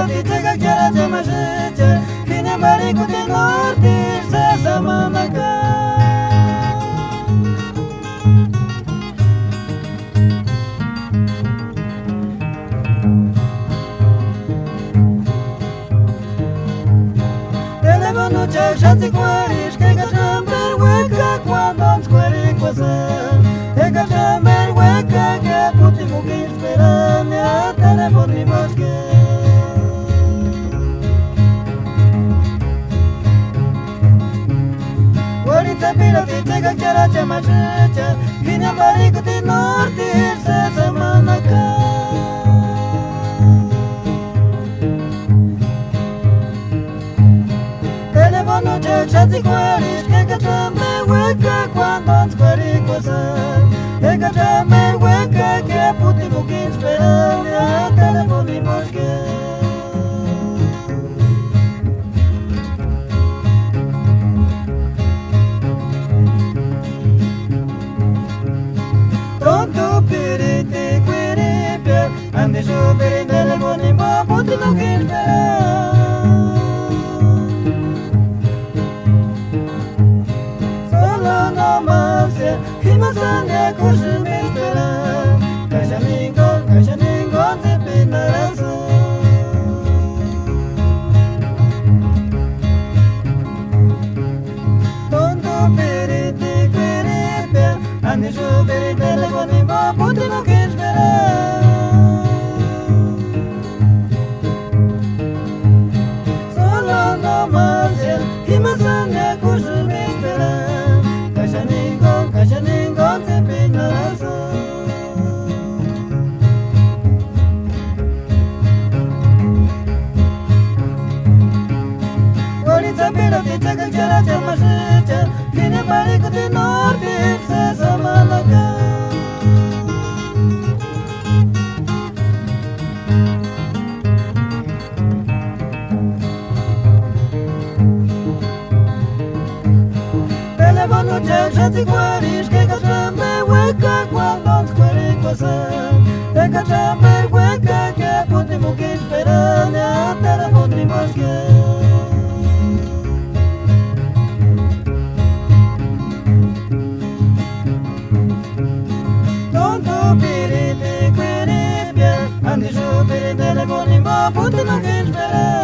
rodzice jak dzielacie ma życie i nie mali kuty norty se sama na telefono c'è sciazzi cuori che cacciam per hueca quando non scuori quase e cacciam per hueca che puti mugi sperami a telefoni bosche Guarița piloti că chiar ce mă șece Vine barică din norte se semănă că Telefonul ce șați cuariș că căceam me hueca cuando-n scuari cosăm E căceam me hueca că puti mugi sperăm a telefonii bosche Tonto piriti quiripia Andi su per i telefoni ma puti mugi sperăm Himazania koşumu esperam Kaşaningon zepin arası Tonto piriti quiripia Andi şu beri telefoni ma puti mugi esperam Solo nomás Himazania koşumu esperam Kaşaningon zepin arası Guarița pilotiță că chiar ce mă șece Vine barică din norte se semănă că Telefonul ce șați cuariș că căceam pe hueca cuando-n scuari cosăm E căceam pe hueca că puti mugi sperăm a telefonii bosche Tonto piriti quiripia Andi su per i telefoni ma puti mugi sperăm